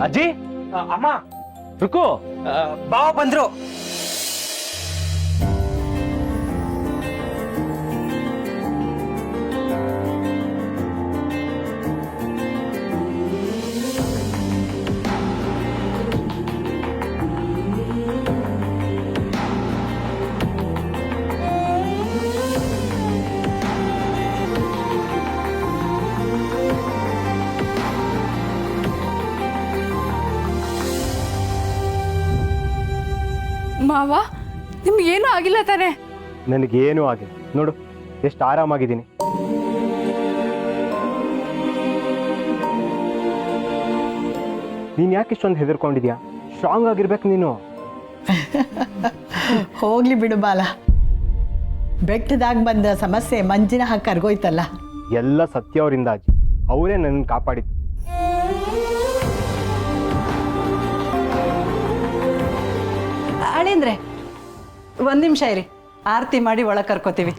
ಅಜ್ಜಿ ಅಮ್ಮ ರುಕು ಬಾವ ಬಂದ್ರು. ಮಾವ ನಿಮ್ಗೇನು ಆಗಿಲ್ಲ ತಾನೆ? ನನಗೇನು ಆಗಿದೆ ನೋಡು, ಎಷ್ಟು ಆರಾಮಾಗಿದ್ದೀನಿ. ನೀನ್ ಯಾಕೆ ಇಷ್ಟೊಂದು ಹೆದರ್ಕೊಂಡಿದ್ಯಾ? ಸ್ಟ್ರಾಂಗ್ ಆಗಿರ್ಬೇಕು ನೀನು. ಹೋಗ್ಲಿ ಬಿಡು ಬಾಲ, ಬೆಟ್ಟದಾಗ ಬಂದ ಸಮಸ್ಯೆ ಮಂಜಿನ ಹಾಕಿ ಕರ್ಗೋಯ್ತಲ್ಲ. ಎಲ್ಲ ಸತ್ಯ ಅವರಿಂದ ಅಜ್ಜಿ, ಅವರೇ ನನ್ನ ಕಾಪಾಡಿದ್ದು. ಅಳಿಂದ್ರೆ ಒಂದ್ ನಿಮಿಷ ಇರಿ, ಆರತಿ ಮಾಡಿ ಒಳಗೆ ಕರ್ಕೋತೀವಿ.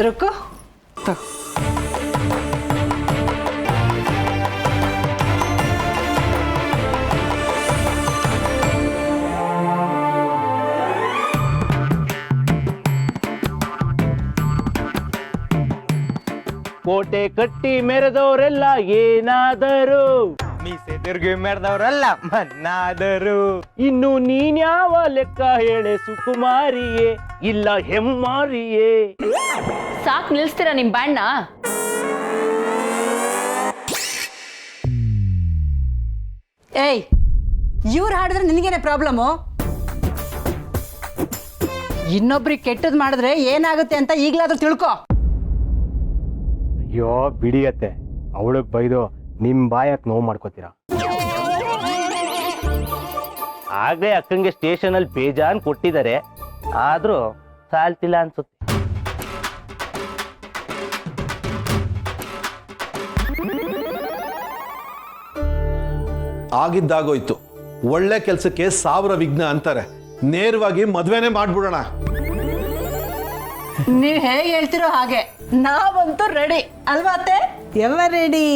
ರುಕ್ಕು ಕೋಟೆ ಕಟ್ಟಿ ಮೆರೆದವರೆಲ್ಲ ಏನಾದರು, ಮೀಸೆ ತಿರುಗಿ ಮೆರೆದವ್ರಲ್ಲ ಮನ್ನಾದರು. ಇನ್ನು ನೀನ್ಯಾವ ಲೆಕ್ಕ ಹೇಳೆ ಸುಕುಮಾರಿಯೇ ಇಲ್ಲ ಹೆಮ್ಮಾರಿಯೇ. ಸಾಕ್ ನಿಲ್ಸ್ತೀರಾ ನಿಮ್ ಬ್ಯಾಂಡ್ನ? ಏಯ್, ಇವ್ರು ಹಾಡಿದ್ರೆ ನಿನಗೇನೆ ಪ್ರಾಬ್ಲಮ್ಮು? ಇನ್ನೊಬ್ರಿಗೆ ಕೆಟ್ಟದ್ ಮಾಡಿದ್ರೆ ಏನಾಗುತ್ತೆ ಅಂತ ಈಗ್ಲಾದ್ರೂ ತಿಳ್ಕೊ. ಅಯ್ಯೋ ಬಿಡಿಯತ್ತೆ, ಅವಳಗ್ ಬೈದು ನಿಮ್ ಬಾಯಕ್ ನೋವು ಮಾಡ್ಕೋತೀರಾ. ಆಗ್ಲೇ ಅಕ್ಕಂಗೆ ಸ್ಟೇಷನ್ ಅಲ್ಲಿ ಬೇಜಾನ್ ಕೊಟ್ಟಿದ್ದಾರೆ, ಆದ್ರೂ ಸಾಲ್ತಿಲ್ಲ ಅನ್ಸುತ್ತೆ. ಆಗಿದ್ದಾಗೋಯ್ತು. ಒಳ್ಳೆ ಕೆಲಸಕ್ಕೆ 1000 ವಿಘ್ನ ಅಂತಾರೆ. ನೇರವಾಗಿ ಮದ್ವೆನೇ ಮಾಡ್ಬಿಡೋಣ. ನೀವ್ ಹೇಗೆ ಹೇಳ್ತಿರೋ ಹಾಗೆ. ನಾವಂತೂ ರೆಡಿ ಅಲ್ವಾ ಅತ್ತೆ? Ever ready.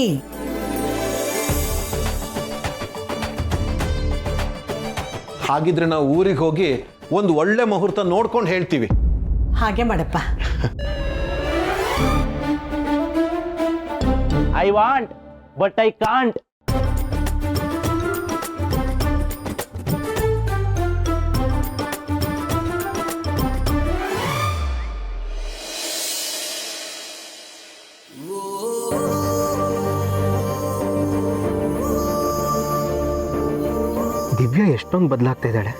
ಹಾಗಿದ್ರೆ ನಾವು ಊರಿಗೆ ಹೋಗಿ ಒಂದು ಒಳ್ಳೆ ಮುಹೂರ್ತ ನೋಡ್ಕೊಂಡು ಹೇಳ್ತೀವಿ. ಹಾಗೆ ಮಾಡಪ್ಪ. I want but I can't. Divya ಎಷ್ಟೊಂದು ಬದಲಾಗ್ತಾ ಇದ್ದಾಳೆ.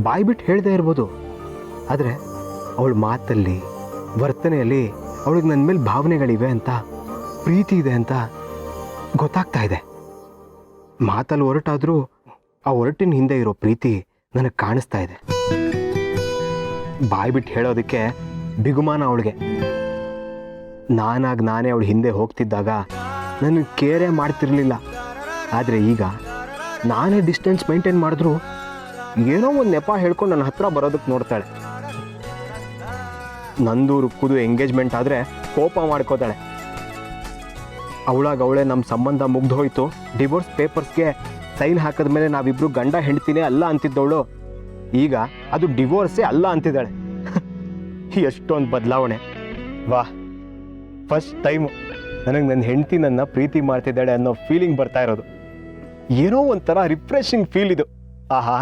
ಬಾಯ್ ಬಿಟ್ಟು ಹೇಳ್ದೇ ಇರ್ಬೋದು, ಆದರೆ ಅವಳ ಮಾತಲ್ಲಿ, ವರ್ತನೆಯಲ್ಲಿ ಅವಳಿಗೆ ನನ್ನ ಮೇಲೆ ಭಾವನೆಗಳಿವೆ ಅಂತ, ಪ್ರೀತಿ ಇದೆ ಅಂತ ಗೊತ್ತಾಗ್ತಾ ಇದೆ. ಮಾತಲ್ಲಿ ಹೊರಟಾದ್ರೂ ಆ ಹೊರಟಿನ ಹಿಂದೆ ಇರೋ ಪ್ರೀತಿ ನನಗೆ ಕಾಣಿಸ್ತಾ ಇದೆ. ಬಾಯ್ ಬಿಟ್ಟು ಹೇಳೋದಕ್ಕೆ ಬಿಗುಮಾನ ಅವಳಿಗೆ. ನಾನೇ ಅವಳ ಹಿಂದೆ ಹೋಗ್ತಿದ್ದಾಗ ನನಗೆ ಕೇರೇ ಮಾಡ್ತಿರ್ಲಿಲ್ಲ. ಆದರೆ ಈಗ ನಾನೇ ಡಿಸ್ಟೆನ್ಸ್ ಮೇಂಟೈನ್ ಮಾಡಿದ್ರು ಏನೋ ಒಂದು ನೆಪ ಹೇಳ್ಕೊಂಡು ನನ್ನ ಹತ್ರ ಬರೋದಕ್ಕೆ ನೋಡ್ತಾಳೆ. ನಂದು ರುಕ್ಕುದು ಎಂಗೇಜ್ಮೆಂಟ್ ಆದರೆ ಕೋಪ ಮಾಡ್ಕೋತಾಳೆ. ಅವಳೇ ನಮ್ಮ ಸಂಬಂಧ ಮುಗ್ದೋಯ್ತು, ಡಿವೋರ್ಸ್ ಪೇಪರ್ಸ್ಗೆ ಸೈನ್ ಹಾಕಿದ್ಮೇಲೆ ನಾವಿಬ್ರು ಗಂಡ ಹೆಂಡ್ತಿನೇ ಅಲ್ಲ ಅಂತಿದ್ದವಳು ಈಗ ಅದು ಡಿವೋರ್ಸೇ ಅಲ್ಲ ಅಂತಿದ್ದಾಳೆ. ಎಷ್ಟೊಂದು ಬದಲಾವಣೆ. ವಾಹ್, ಫಸ್ಟ್ ಟೈಮು ನನಗೆ ನನ್ನ ಹೆಂಡ್ತಿ ನನ್ನ ಪ್ರೀತಿ ಮಾಡ್ತಿದ್ದಾಳೆ ಅನ್ನೋ ಫೀಲಿಂಗ್ ಬರ್ತಾ ಇರೋದು. ಏನೋ ಒಂಥರ ರಿಫ್ರೆಶಿಂಗ್ ಫೀಲ್ ಇದು. ಆಹಾ,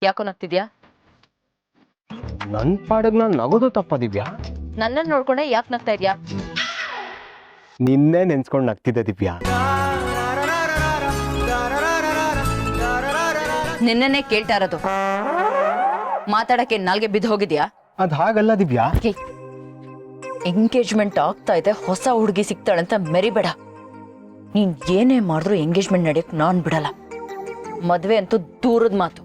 ಯಾಕೋ ನಗ್ತಿದ್ಯಾ? ನನ್ನ ಪಾಡಿಗೆ ನಾನು ನಗೋದು ತಪ್ಪ ದಿವ್ಯಾ? ನನ್ನನ್ನು ನೋಡ್ಕೊಂಡೆ ಯಾಕೆ ನಗ್ತಾ ಇದ್ಯಾ? ನಿನ್ನೆ ನೆನ್ಸ್ಕೊಂಡು ನಗ್ತಿದ್ದೆ ದಿವ್ಯಾ. ನಿನ್ನೆ ಕೇಳ್ತಾ ಇರೋದು. ಮಾತಾಡಕ್ಕೆ ನಾಲ್ಗೆ ಬಿದ್ದು ಹೋಗಿದ್ಯಾ? ಅದು ಹಾಗಲ್ಲ ದಿವ್ಯಾ. ಎಂಗೇಜ್ಮೆಂಟ್ ಆಗ್ತಾ ಇದೆ, ಹೊಸ ಹುಡುಗಿ ಸಿಗ್ತಾಳಂತ ಮೆರಿಬೇಡ. ನೀನ್ ಏನೇ ಮಾಡಿದ್ರು ಎಂಗೇಜ್ಮೆಂಟ್ ನಡೆಯಕ್ ನಾನ್ ಬಿಡಲ್ಲ. ಮದ್ವೆ ಅಂತೂ ದೂರದ ಮಾತು.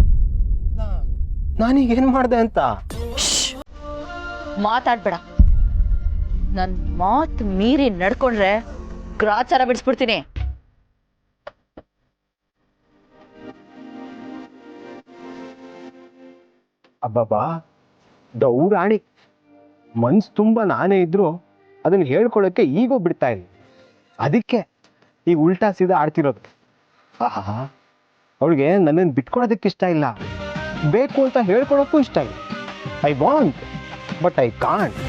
ನಾನೀಗ ಏನ್ ಮಾಡ್ದೆ ಅಂತ? ಮಾತಾಡ್ಬೇಡ. ನನ್ ಮಾತು ಮೀರಿ ನಡ್ಕೊಂಡ್ರೆ ಗ್ರಾಚಾರ ಬಿಡಿಸ್ಬಿಡ್ತೀನಿ. ಅಬ್ಬಬ್ಬಾ, ದೌರಾಣಿ. ಮನ್ಸು ತುಂಬ ನಾನೇ ಇದ್ರು ಅದನ್ನ ಹೇಳ್ಕೊಳಕ್ಕೆ ಈಗೋ ಬಿಡ್ತಾ ಇಲ್ಲ. ಅದಕ್ಕೆ ಈಗ ಉಲ್ಟಾ ಸೀದಾ ಆಡ್ತಿರೋದು. ಆಹಾ, ಅವಳಿಗೆ ನನ್ನನ್ನು ಬಿಟ್ಕೊಳೋದಕ್ಕೆ ಇಷ್ಟ ಇಲ್ಲ, ಬೇಕು ಅಂತ ಹೇಳ್ಕೊಳಕ್ಕೂ ಇಷ್ಟ ಇಲ್ಲ. I want but I can't.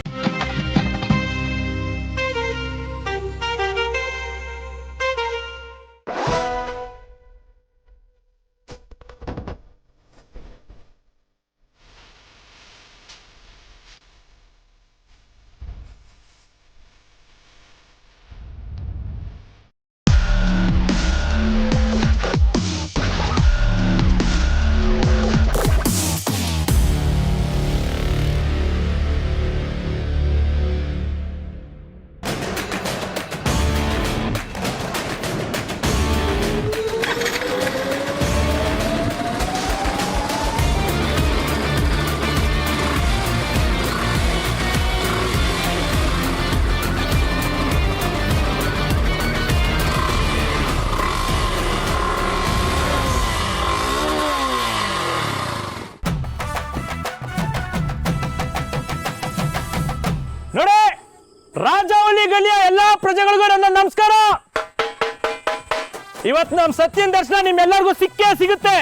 ನೋಡಿ, ರಾಜಾವಳಿ ಗಲಿಯ ಎಲ್ಲಾ ಪ್ರಜೆಗಳಿಗೂ ನನ್ನ ನಮಸ್ಕಾರ. ಇವತ್ತು ನಮ್ಮ ಸತ್ಯನ ದರ್ಶನ ನಿಮ್ಮೆಲ್ಲರಿಗೂ ಸಿಕ್ಕೇ ಸಿಗುತ್ತೆ.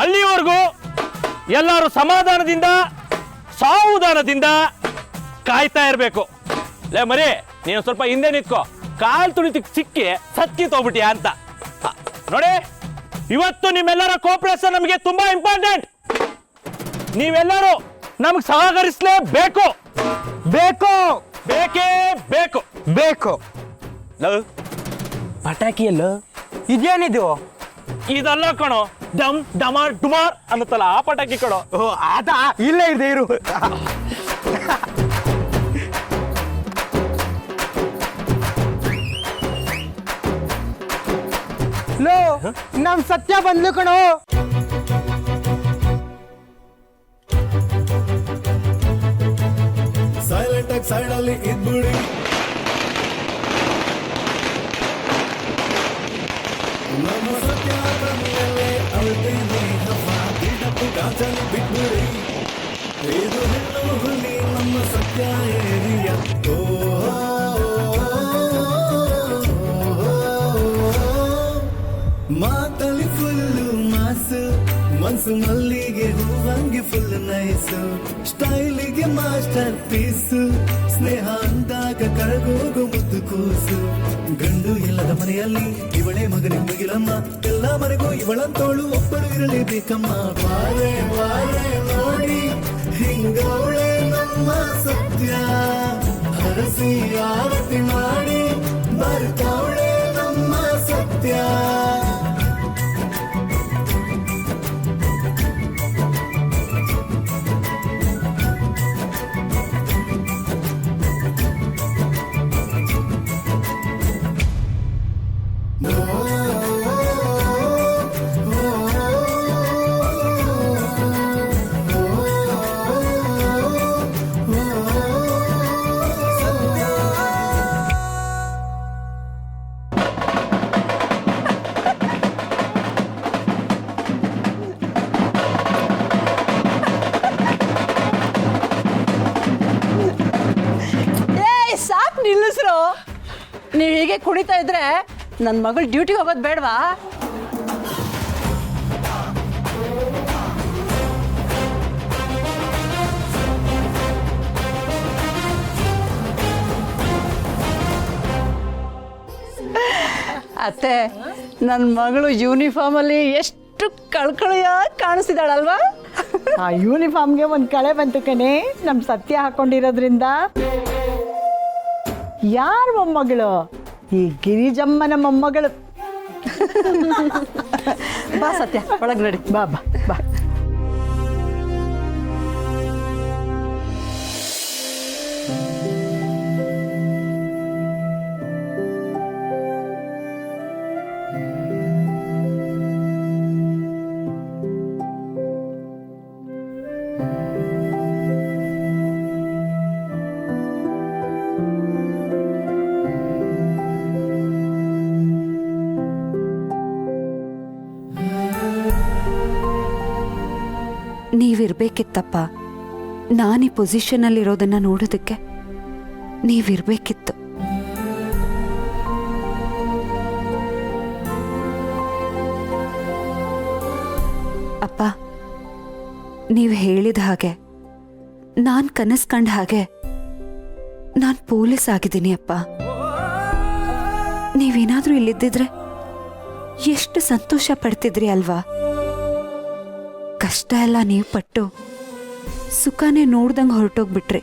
ಅಲ್ಲಿವರೆಗೂ ಎಲ್ಲರೂ ಸಮಾಧಾನದಿಂದ ಸಾವುಧಾನದಿಂದ ಕಾಯ್ತಾ ಇರಬೇಕು. ಲೇ ಮರಿ, ನೀನು ಸ್ವಲ್ಪ ಹಿಂದೆ ನಿಂತ್ಕೋ, ಕಾಲ್ ತುಳಿತಕ್ಕೆ ಸಿಕ್ಕಿ ಸತ್ಕಿ ತೋಗ್ಬಿಟ್ಯಾ ಅಂತ. ನೋಡಿ, ಇವತ್ತು ನಿಮ್ಮೆಲ್ಲರ ಕೋಪರೇಷನ್ ನಮಗೆ ತುಂಬಾ ಇಂಪಾರ್ಟೆಂಟ್. ನೀವೆಲ್ಲರೂ ನಮ್ಗೆ ಸಹಕರಿಸಲೇಬೇಕು. ಬೇಕು ಬೇಕೇ ಬೇಕು. ಬೇಕು. ಪಟಾಕಿ ಎಲ್ಲ ಇದೇನಿದು? ಇದಲ್ಲ ಕಣೋ, ಡಮ್ ಡಮಾರ್ ಡುಮಾರ್ ಅನ್ನತ್ತಲ್ಲ ಆ ಪಟಾಕಿ ಕಣೋ. ಓ ಅದಾ, ಇಲ್ಲೇ ಇದೆ ಇರು. ಲೋ, ನಮ್ ಸತ್ಯ ಬಂದ್ಲು ಕಣೋ. ಸೈಲೆಂಟ್ ಆಗಿ ಸೈಡ್ ಅಲ್ಲಿ ಇದ್ಬಿಡಿ. ನಮ್ಮ ಸತ್ಯ ಮೇಲೆ ಅಳ್ತೇನೆ ಹಬ್ಬ ಬಿಡಪ್ಪು ಗಾಜಲ್ಲಿ ಬಿಟ್ಬಿಡಿ. ಇದು ಹೆಣ್ಣು ಹುಲಿ ನಮ್ಮ ಸತ್ಯ ಏರಿಯಾ. ಮಾತಲ್ಲಿ ಫುಲ್ಲು ಮಾಸು, ಮನ್ಸು ಮಲ್ಲಿಗೆ ಹೂವಂಗೆ ಫುಲ್ ನೈಸು, ಸ್ಟೈಲಿಗೆ ಮಾಸ್ಟರ್ ಪೀಸು, ಸ್ನೇಹ ಅಂದಾಗ ಕರಗೋಗು ಮುದ್ದು ಕೂಸು. ಗಂಡು ಇಲ್ಲದ ಮನೆಯಲ್ಲಿ ಇವಳೇ ಮಗನೇ ಮುಗಿಲಮ್ಮ, ಎಲ್ಲ ಮನೆಗೂ ಇವಳಂತೋಳು ಒಬ್ಬಳು ಇರಲೇಬೇಕಮ್ಮ. ಬಾರೆ ಬಾರೆ ನೋಡಿ ಹಿಂಗವಳೆ ನಮ್ಮ ಸತ್ಯ, ಹರಸಿ ಆರತಿ ಮಾಡಿ ಬರ್ತಾವಳೆ ನಮ್ಮ ಸತ್ಯ. ಸಾಕು ನಿಲ್ಲಿಸ್ರು. ನೀವು ಹೀಗೆ ಕುಣಿತಾ ಇದ್ರೆ ನನ್ನ ಮಗಳು ಡ್ಯೂಟಿಗೆ ಹೋಗೋದು ಬೇಡವಾ? ಅತ್ತೆ, ನನ್ನ ಮಗಳು ಯೂನಿಫಾರ್ಮಲ್ಲಿ ಎಷ್ಟು ಕಳ್ಕಳಿಯಾಗಿ ಕಾಣಿಸ್ತಿದ್ದಾಳಲ್ವಾ? ಆ ಯೂನಿಫಾರ್ಮ್ಗೆ ಒಂದು ಕಳೆ ಬಂತು ಕಣೆ, ನಮ್ಮ ಸತ್ಯ ಹಾಕೊಂಡಿರೋದ್ರಿಂದ. ಯಾರ ಮೊಮ್ಮಗಳು? ಈ ಗಿರಿಜಮ್ಮನ ಮೊಮ್ಮಗಳು. ಬಾ ಸತ್ಯ, ಒಳಗೆ ನಡಿ. ಬಾ ಬಾ ಬಾ. ನೀವಿರ್ಬೇಕಿತ್ತಪ್ಪ. ನಾನು ಈ ಪೊಸಿಷನಲ್ಲಿರೋದನ್ನ ನೋಡೋದಕ್ಕೆ ನೀವಿರ್ಬೇಕಿತ್ತು. ಅಪ್ಪ, ನೀವು ಹೇಳಿದ ಹಾಗೆ, ನಾನು ಕನಸು ಕಂಡ ಹಾಗೆ ನಾನು ಪೊಲೀಸ್ ಆಗಿದ್ದೀನಿ ಅಪ್ಪ. ನೀವೇನಾದ್ರೂ ಇಲ್ಲಿದ್ದಿದ್ರೆ ಎಷ್ಟು ಸಂತೋಷ ಪಡ್ತಿದ್ರಿ ಅಲ್ವಾ? ಕಷ್ಟ ಎಲ್ಲ ನೀವು ಪಟ್ಟು ಸುಖನೇ ನೋಡ್ದಂಗೆ ಹೊರಟೋಗ್ಬಿಟ್ರಿ.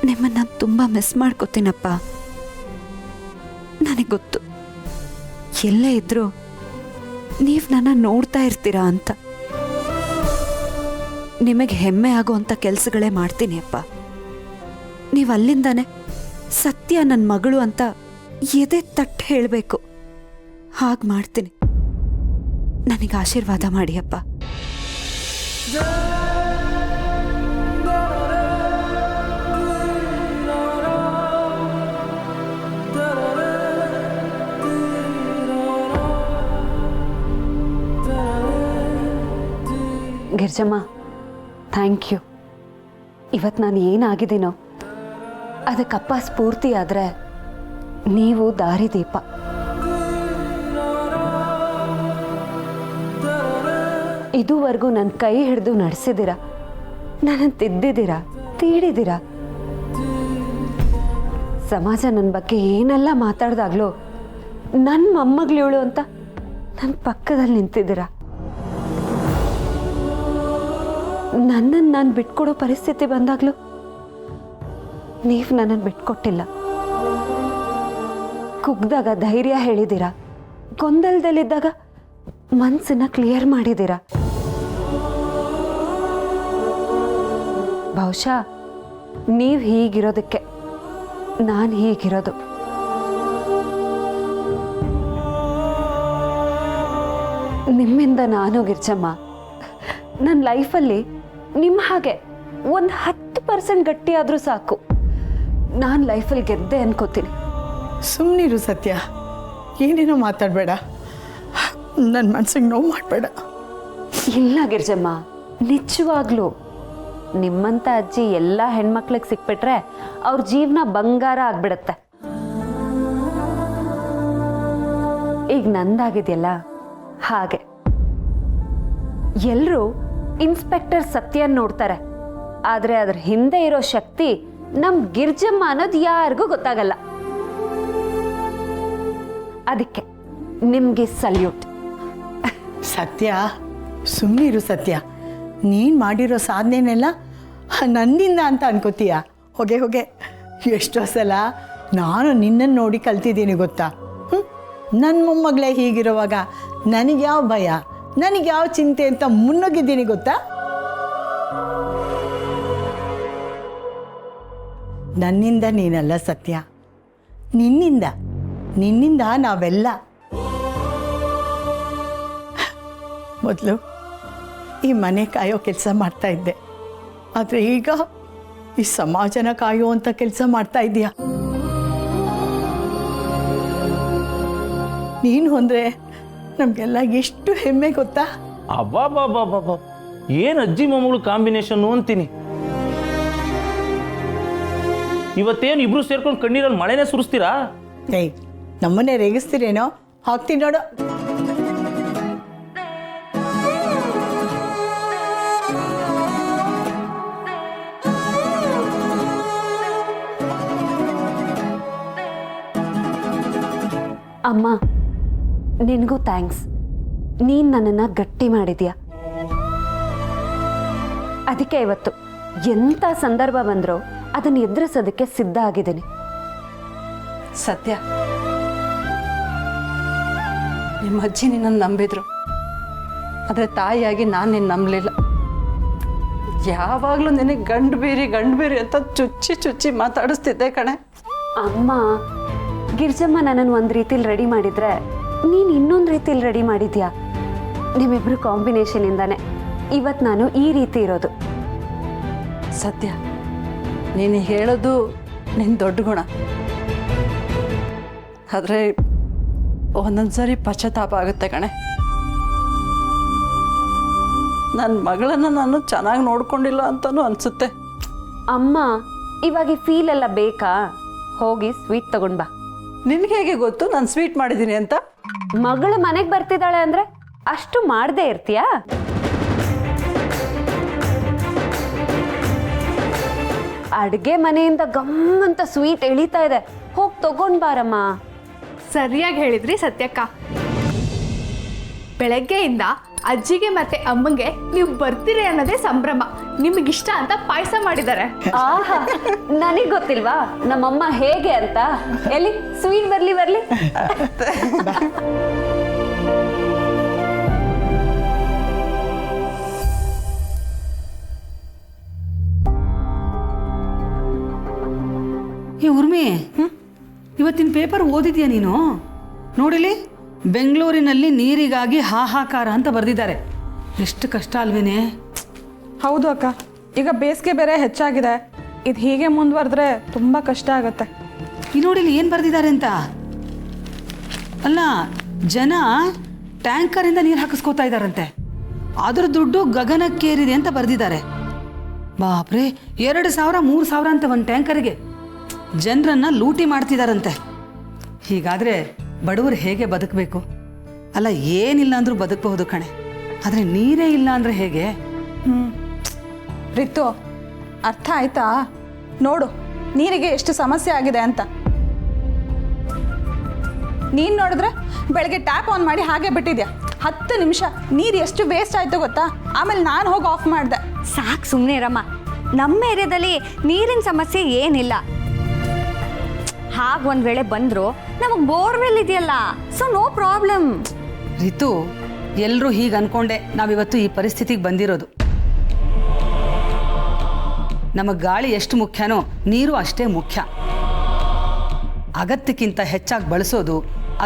ನಿಮ್ಮನ್ನ ನಾನು ತುಂಬಾ ಮಿಸ್ ಮಾಡ್ಕೋತೀನಪ್ಪ. ನನಗೆ ಗೊತ್ತು, ಎಲ್ಲೇ ಇದ್ರೂ ನೀವು ನನ್ನ ನೋಡ್ತಾ ಇರ್ತೀರಾ ಅಂತ. ನಿಮಗೆ ಹೆಮ್ಮೆ ಆಗೋವಂಥ ಕೆಲಸಗಳೇ ಮಾಡ್ತೀನಿ ಅಪ್ಪ. ನೀವು ಅಲ್ಲಿಂದಾನೆ ಸತ್ಯ ನನ್ನ ಮಗಳು ಅಂತ ಎದೆ ತಟ್ಟು ಹೇಳಬೇಕು. ಹಾಗೆ ಮಾಡ್ತೀನಿ. ನನಗೆ ಆಶೀರ್ವಾದ ಮಾಡಿ ಅಪ್ಪ. Girjamma, thank you. ಇವತ್ತು ನಾನು ಏನಾಗಿದ್ದೀನೋ ಅದಕ್ಕಪ್ಪ ಸ್ಫೂರ್ತಿ ಆದರೆ ನೀವು ದಾರಿದೀಪ. ಇದುವರೆಗೂ ನನ್ನ ಕೈ ಹಿಡಿದು ನಡೆಸಿದ್ದೀರಾ, ನನ್ನನ್ನು ತಿದ್ದಿದ್ದೀರಾ, ತೀಡಿದ್ದೀರಾ. ಸಮಾಜ ನನ್ನ ಬಗ್ಗೆ ಏನೆಲ್ಲ ಮಾತಾಡ್ದಾಗ್ಲೂ ನನ್ನ ಮೊಮ್ಮಗಳಿವಳು ಅಂತ ನನ್ನ ಪಕ್ಕದಲ್ಲಿ ನಿಂತಿದ್ದೀರಾ. ನನ್ನನ್ನು ನಾನು ಬಿಟ್ಕೊಡೋ ಪರಿಸ್ಥಿತಿ ಬಂದಾಗ್ಲೂ ನೀವು ನನ್ನನ್ನು ಬಿಟ್ಕೊಟ್ಟಿಲ್ಲ. ಕುಗ್ದಾಗ ಧೈರ್ಯ ಹೇಳಿದ್ದೀರಾ, ಗೊಂದಲದಲ್ಲಿದ್ದಾಗ ಮನಸ್ಸನ್ನ ಕ್ಲಿಯರ್ ಮಾಡಿದ್ದೀರಾ. ಬಹುಶಃ ನೀವು ಹೀಗಿರೋದಕ್ಕೆ ನಾನು ಹೀಗಿರೋದು. ನಿಮ್ಮಿಂದ ನಾನು ಗಿರ್ಜಮ್ಮ ನನ್ನ ಲೈಫಲ್ಲಿ ನಿಮ್ಮ ಹಾಗೆ ಒಂದು 10% ಗಟ್ಟಿಯಾದರೂ ಸಾಕು. ನಾನು ಲೈಫಲ್ಲಿ ಗೆದ್ದೆ ಅನ್ಕೋತೀನಿ. ಸುಮ್ಮನಿರು ಸತ್ಯ, ಏನೇನೋ ಮಾತಾಡಬೇಡ, ನನ್ನ ಮನಸ್ಸಿಗೆ ನೋವು ಮಾಡಬೇಡ. ಇಲ್ಲ ಗಿರ್ಜಮ್ಮ, ನಿಜವಾಗ್ಲೂ ನಿಮ್ಮಂಥ ಅಜ್ಜಿ ಎಲ್ಲ ಹೆಣ್ಮಕ್ಳಿಗೆ ಸಿಕ್ಬಿಟ್ರೆ ಅವ್ರ ಜೀವನ ಬಂಗಾರ ಆಗ್ಬಿಡತ್ತೆ. ಈಗ ನಂದಾಗಿದೆಯಲ್ಲ ಹಾಗೆ. ಎಲ್ಲರೂ ಇನ್ಸ್ಪೆಕ್ಟರ್ ಸತ್ಯನ್ ನೋಡ್ತಾರೆ, ಆದರೆ ಅದ್ರ ಹಿಂದೆ ಇರೋ ಶಕ್ತಿ ನಮ್ ಗಿರ್ಜಮ್ಮ ಅನ್ನೋದು ಯಾರಿಗೂ ಗೊತ್ತಾಗಲ್ಲ. ಅದಕ್ಕೆ ನಿಮ್ಗೆ ಸಲ್ಯೂಟ್. ಸತ್ಯ, ಸುಮ್ಮನಿರು ಸತ್ಯ. ನೀನು ಮಾಡಿರೋ ಸಾಧನೆನೆಲ್ಲ ನನ್ನಿಂದ ಅಂತ ಅನ್ಕೋತೀಯ? ಹೋಗೆ ಹೋಗೆ, ಎಷ್ಟೋ ಸಲ ನಾನು ನಿನ್ನನ್ನು ನೋಡಿ ಕಲ್ತಿದ್ದೀನಿ ಗೊತ್ತಾ. ನನ್ನ ಮೊಮ್ಮಗಳೇ ಹೀಗಿರುವಾಗ ನನಗೆ ಯಾವ ಭಯ, ನನಗೆ ಯಾವ ಚಿಂತೆ ಅಂತ ಮುನ್ನುಗ್ಗಿದ್ದೀನಿ ಗೊತ್ತಾ. ನನ್ನಿಂದ ನೀನಲ್ಲ ಸತ್ಯ, ನಿನ್ನಿಂದ ನಾವೆಲ್ಲ. ಮೊದಲು ಈ ಮನೆ ಕಾಯೋ ಕೆಲಸ ಮಾಡ್ತಾ ಇದ್ದೆ, ಆದರೆ ಈಗ ಈ ಸಮಾಜನ ಕಾಯೋ ಅಂತ ಕೆಲಸ ಮಾಡ್ತಾ ಇದೀಯ. ನೀನು ಅಂದರೆ ನಮಗೆಲ್ಲ ಎಷ್ಟು ಹೆಮ್ಮೆ ಗೊತ್ತಾ. ಅಬ್ಬಾಬಾಬಾಬಾಬ, ಏನು ಅಜ್ಜಿ ಮೊಮ್ಮಗಳು ಕಾಂಬಿನೇಷನ್ ಅಂತೀನಿ. ಇವತ್ತೇನು ಇಬ್ರು ಸೇರ್ಕೊಂಡು ಕಣ್ಣೀರಲ್ಲಿ ಮಳೆನೇ ಸುರಿಸ್ತೀರಾ? ಏಯ್, ನಮ್ಮನ್ನೇ ರೇಗಿಸ್ತೀರೇನೋ? ಹಾಕ್ತೀನಿ ನೋಡು. ಅಮ್ಮ, ನಿನಗೂ ಥ್ಯಾಂಕ್ಸ್. ನೀನು ನನ್ನನ್ನು ಗಟ್ಟಿ ಮಾಡಿದ್ಯಾ. ಅದಕ್ಕೆ ಇವತ್ತು ಎಂಥ ಸಂದರ್ಭ ಬಂದರೂ ಅದನ್ನು ಎದುರಿಸೋದಕ್ಕೆ ಸಿದ್ಧ ಆಗಿದ್ದೀನಿ. ಸತ್ಯ, ನಿಮ್ಮ ಅಜ್ಜಿ ನಿನ್ನನ್ನು ನಂಬಿದ್ರು, ಆದರೆ ತಾಯಿಯಾಗಿ ನಾನು ನಿನ್ನ ನಂಬಲಿಲ್ಲ. ಯಾವಾಗಲೂ ನಿನಗೆ ಗಂಡು ಬೇರಿ ಅಂತ ಚುಚ್ಚಿ ಮಾತಾಡಿಸ್ತಿದ್ದೆ ಕಣೆ. ಅಮ್ಮ, ಗಿರ್ಜಮ್ಮ ನನ್ನನ್ನು ಒಂದು ರೀತಿಲಿ ರೆಡಿ ಮಾಡಿದ್ರೆ ನೀನು ಇನ್ನೊಂದು ರೀತಿಲಿ ರೆಡಿ ಮಾಡಿದ್ಯಾ. ನಿಮ್ಮಿಬ್ರು ಕಾಂಬಿನೇಷನಿಂದಾನೆ ಇವತ್ತು ನಾನು ಈ ರೀತಿ ಇರೋದು. ಸತ್ಯ, ನೀನು ಹೇಳೋದು ನಿನ್ನ ದೊಡ್ಡ ಗುಣ, ಆದರೆ ಒಂದೊಂದ್ಸರಿ ಪಶ್ಚಾತ್ತಾಪ ಆಗುತ್ತೆ ಕಣೆ. ನನ್ನ ಮಗಳನ್ನ ನಾನು ಚೆನ್ನಾಗಿ ನೋಡ್ಕೊಂಡಿಲ್ಲ ಅಂತಲೂ ಅನ್ಸುತ್ತೆ. ಅಮ್ಮ ಇವಾಗ ಈ ಫೀಲ್ ಎಲ್ಲ ಬೇಕಾ? ಹೋಗಿ ಸ್ವೀಟ್ ತಗೊಂಡ್ ಬಾ. ನಿನ್ಗೆ ಹೇಗೆ ಗೊತ್ತು ನಾನು ಸ್ವೀಟ್ ಮಾಡಿದ್ದೀನಿ ಅಂತ? ಮಗಳು ಮನೆಗೆ ಬರ್ತಿದ್ದಾಳೆ ಅಂದ್ರೆ ಅಷ್ಟು ಮಾಡದೇ ಇರ್ತೀಯಾ? ಅಡ್ಗೆ ಮನೆಯಿಂದ ಗಮ್ಮಂತ ಸ್ವೀಟ್ ಎಳಿತಾ ಇದೆ, ಹೋಗಿ ತಗೊಂಡ್ ಬಾರಮ್ಮ. ಸರಿಯಾಗಿ ಹೇಳಿದ್ರಿ ಸತ್ಯಕ್ಕ. ಬೆಳಗ್ಗೆಯಿಂದ ಅಜ್ಜಿಗೆ ಮತ್ತೆ ಅಮ್ಮಂಗೆ ನೀವು ಬರ್ತೀರಿ ಅನ್ನೋದೇ ಸಂಭ್ರಮ. ನಿಮಗಿಷ್ಟ ಅಂತ ಪಾಯಸ ಮಾಡಿದ್ದಾರೆ. ಆಹಾ, ನನಗ್ ಗೊತ್ತಿಲ್ವಾ ನಮ್ಮಮ್ಮ ಹೇಗೆ ಅಂತ? ಎಲ್ಲಿ ಸ್ವೀಟ್ ಬರ್ಲಿ ಬರ್ಲಿ. ಏ ಉರ್ಮಿ, ಇವತ್ತಿನ ಪೇಪರ್ ಓದಿದ್ಯಾ ನೀನು? ನೋಡಿಲಿ, ಬೆಂಗಳೂರಿನಲ್ಲಿ ನೀರಿಗಾಗಿ ಹಾಹಾಕಾರ ಅಂತ ಬರೆದಿದ್ದಾರೆ. ಎಷ್ಟು ಕಷ್ಟ ಅಲ್ವೇನೆ? ಹೌದು ಅಕ್ಕ, ಈಗ ಬೇಸಿಗೆ ಬೇರೆ ಹೆಚ್ಚಾಗಿದೆ. ಇದು ಹೀಗೆ ಮುಂದುವರೆದ್ರೆ ತುಂಬ ಕಷ್ಟ ಆಗುತ್ತೆ. ಈ ನೋಡಿಲಿ ಏನು ಬರೆದಿದ್ದಾರೆ ಅಂತ. ಅಲ್ಲ, ಜನ ಟ್ಯಾಂಕರಿಂದ ನೀರು ಹಾಕಿಸ್ಕೋತಾ ಇದ್ದಾರಂತೆ, ಅದ್ರ ದುಡ್ಡು ಗಗನಕ್ಕೇರಿದೆ ಅಂತ ಬರೆದಿದ್ದಾರೆ. ಬಾಪ್ರೆ, 2,000 3,000 ಅಂತ ಒಂದು ಟ್ಯಾಂಕರಿಗೆ. ಜನರನ್ನ ಲೂಟಿ ಮಾಡ್ತಿದಾರಂತೆ. ಹೀಗಾದ್ರೆ ಬಡವರು ಹೇಗೆ ಬದುಕಬೇಕು? ಅಲ್ಲ, ಏನಿಲ್ಲ ಅಂದ್ರೂ ಬದುಕಬಹುದು ಕಣೆ, ಆದರೆ ನೀರೇ ಇಲ್ಲ ಅಂದ್ರೆ ಹೇಗೆ? ರಿತು, ಅರ್ಥ ಆಯ್ತಾ? ನೋಡು ನೀರಿಗೆ ಎಷ್ಟು ಸಮಸ್ಯೆ ಆಗಿದೆ ಅಂತ. ನೀನು ನೋಡಿದ್ರೆ ಬೆಳಗ್ಗೆ ಟ್ಯಾಪ್ ಆನ್ ಮಾಡಿ ಹಾಗೆ ಬಿಟ್ಟಿದ್ಯಾ. 10 ನಿಮಿಷ ನೀರು ಎಷ್ಟು ವೇಸ್ಟ್ ಆಯ್ತು ಗೊತ್ತಾ? ಆಮೇಲೆ ನಾನು ಹೋಗಿ ಆಫ್ ಮಾಡಿದೆ. ಸಾಕು ಸುಮ್ಮನೆ ಇರಮ್ಮ. ನಮ್ಮ ಏರಿಯಾದಲ್ಲಿ ನೀರಿನ ಸಮಸ್ಯೆ ಏನಿಲ್ಲ. ಹಾಗೆ ಒಂದು ವೇಳೆ ಬಂದರೂ ನಮಗೆ ಬೋರ್ವೆಲ್ ಇದೆಯಲ್ಲ, ಸೊ ನೋ ಪ್ರಾಬ್ಲಮ್. ರಿತು, ಎಲ್ಲರೂ ಹೀಗೆ ಅನ್ಕೊಂಡೆ ನಾವಿವತ್ತು ಈ ಪರಿಸ್ಥಿತಿಗೆ ಬಂದಿರೋದು. ನಮಗೆ ಗಾಳಿ ಎಷ್ಟು ಮುಖ್ಯನೋ ನೀರು ಅಷ್ಟೇ ಮುಖ್ಯ. ಅಗತ್ಯಕ್ಕಿಂತ ಹೆಚ್ಚಾಗಿ ಬಳಸೋದು,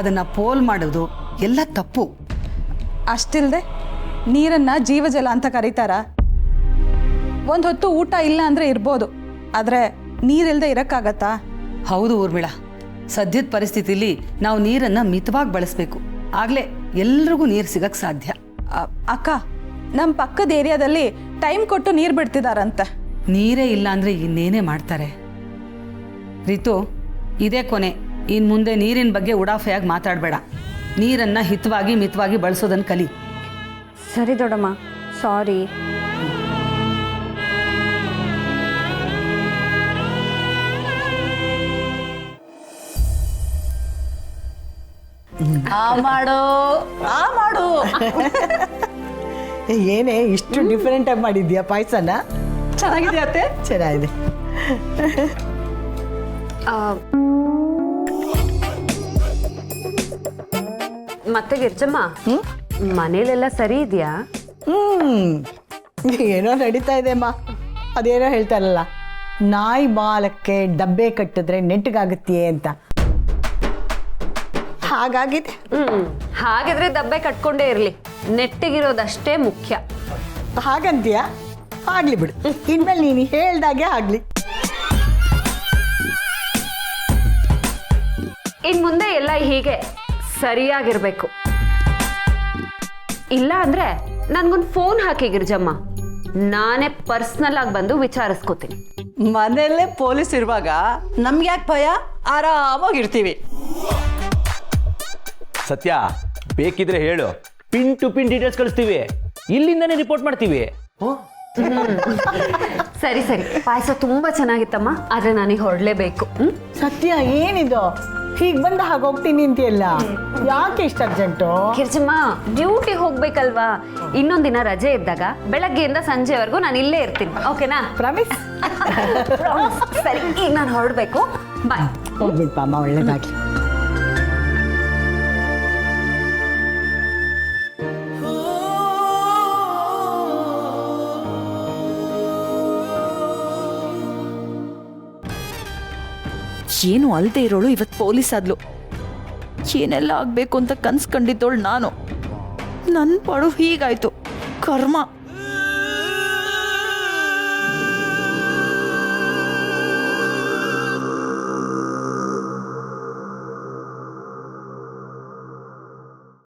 ಅದನ್ನು ಪೋಲ್ ಮಾಡೋದು ಎಲ್ಲ ತಪ್ಪು. ಅಷ್ಟಿಲ್ಲದೆ ನೀರನ್ನು ಜೀವಜಲ ಅಂತ ಕರೀತಾರ. ಒಂದು ಹೊತ್ತು ಊಟ ಇಲ್ಲ ಅಂದರೆ ಇರ್ಬೋದು, ಆದರೆ ನೀರಿಲ್ಲದೆ ಇರೋಕ್ಕಾಗತ್ತಾ? ಹೌದು ಊರ್ಮಿಳಾ, ಸದ್ಯದ ಪರಿಸ್ಥಿತಿಲಿ ನಾವು ನೀರನ್ನು ಮಿತವಾಗಿ ಬಳಸಬೇಕು. ಆಗಲೇ ಎಲ್ರಿಗೂ ನೀರು ಸಿಗಕ್ಕೆ ಸಾಧ್ಯ. ಅಕ್ಕ, ನಮ್ಮ ಪಕ್ಕದ ಏರಿಯಾದಲ್ಲಿ ಟೈಮ್ ಕೊಟ್ಟು ನೀರು ಬಿಡ್ತಿದಾರಂತೆ. ನೀರೇ ಇಲ್ಲ ಅಂದರೆ ಇನ್ನೇನೇ ಮಾಡ್ತಾರೆ? ರಿತು, ಇದೇ ಕೊನೆ. ಇನ್ನು ಮುಂದೆ ನೀರಿನ ಬಗ್ಗೆ ಉಡಾಫೆಯಾಗಿ ಮಾತಾಡಬೇಡ. ನೀರನ್ನು ಹಿತವಾಗಿ ಮಿತವಾಗಿ ಬಳಸೋದನ್ನು ಕಲಿ. ಸರಿ ದೊಡ್ಡಮ್ಮ, ಸಾರಿ. ಮಾಡು ಏನೇ ಇಷ್ಟು ಡಿಫ್ರೆಂಟ್ ಆಗಿ ಮಾಡಿದ್ಯಾ ಪಾಯಸನ? ಚೆನ್ನಾಗಿದೆ ಅತ್ತೆ. ಚೆನ್ನಾಗಿದೆ. ಮತ್ತೆ ಗಿರ್ಜಮ್ಮ, ಮನೇಲೆಲ್ಲ ಸರಿ ಇದೆಯಾ? ಏನೋ ನಡೀತಾ ಇದೆ ಅಮ್ಮ. ಅದೇನೋ ಹೇಳ್ತಾರಲ್ಲ, ನಾಯಿ ಬಾಲಕ್ಕೆ ಡಬ್ಬೆ ಕಟ್ಟಿದ್ರೆ ನೆಟ್ಟಗಾಗುತ್ತೆ ಅಂತ. ಹಾಗಾಗಿದೆ. ಹಾಗಿದ್ರೆ ದಬ್ಬೆ ಕಟ್ಕೊಂಡೇ ಇರ್ಲಿ, ನೆಟ್ಟಿಗಿರೋದಷ್ಟೇ ಮುಖ್ಯ. ಹಾಗಂತೀಯ? ಆಗ್ಲಿ ಬಿಡು, ಇನ್ಮೇಲೆ ನೀನು ಹೇಳ್ದಾಗೆ ಆಗ್ಲಿ. ಇನ್ ಮುಂದೆ ಎಲ್ಲ ಹೀಗೆ ಸರಿಯಾಗಿರ್ಬೇಕು. ಇಲ್ಲ ಅಂದ್ರೆ ನನ್ಗೊಂದು ಫೋನ್ ಹಾಕಿ ಗಿರ್ಜಮ್ಮ, ನಾನೇ ಪರ್ಸ್ನಲ್ ಆಗಿ ಬಂದು ವಿಚಾರಿಸ್ಕೋತೀನಿ. ಮನೆಯಲ್ಲೇ ಪೊಲೀಸ್ ಇರುವಾಗ ನಮ್ಗೆ ಯಾಕೆ ಭಯ? ಆರಾಮಾಗಿರ್ತೀವಿ. ಸತ್ಯ, ಬೇಕಿದ್ರೆ ಹೇಳು, ಪಿನ್ ಟು ಪಿನ್ ಡೀಟೇಲ್ಸ್ ಕಳಿಸ್ತೀವಿ, ಇಲ್ಲಿಂದಾನೇ ರಿಪೋರ್ಟ್ ಮಾಡ್ತೀವಿ. ಸರಿ ಸರಿ, ಪಾಯಸ ತುಂಬಾ ಚೆನ್ನಾಗಿತ್ತಮ್ಮ, ಆದ್ರೆ ನನಗೆ ಹೊರಡ್ಲೇಬೇಕು. ಸತ್ಯ, ಏನಿದು ಹೀಗೆ ಬಂದ ಹಾಗೆ ಹೋಗ್ತೀನಿ ಅಂತೀಯಲ್ಲ, ಯಾಕೆ ಇಷ್ಟ ಅರ್ಜೆಂಟು? ಕಿರ್ಚಮ್ಮ, ಡ್ಯೂಟಿಗೆ ಹೋಗ್ಬೇಕಲ್ವಾ? ಇನ್ನೊಂದಿನ ರಜೆ ಇದ್ದಾಗ ಬೆಳಗ್ಗೆಯಿಂದ ಸಂಜೆವರೆಗೂ ನಾನು ಇಲ್ಲೇ ಇರ್ತೀನಿ, ಓಕೆನಾ? ಪ್ರಾಮಿಸ್? ಸರಿ, ಈಗ ನಾನು ಹೊರಡ್ಬೇಕು. ಬಾಯ್. ಹೋಗ್ಬಿಡ್ಪ ಅಮ್ಮ, ಒಳ್ಳೇದಾಗ್ಲಿ. ಏನು ಅಲ್ದೇ ಇರೋಳು ಇವತ್ತು ಪೊಲೀಸ್ ಆದ್ಲು. ಏನೆಲ್ಲ ಆಗ್ಬೇಕು ಅಂತ ಕನ್ಸ್ಕೊಂಡಿದ್ದೋಳು ನಾನು. ನನ್ನ ಪಾಡು ಹೀಗಾಯ್ತು, ಕರ್ಮ.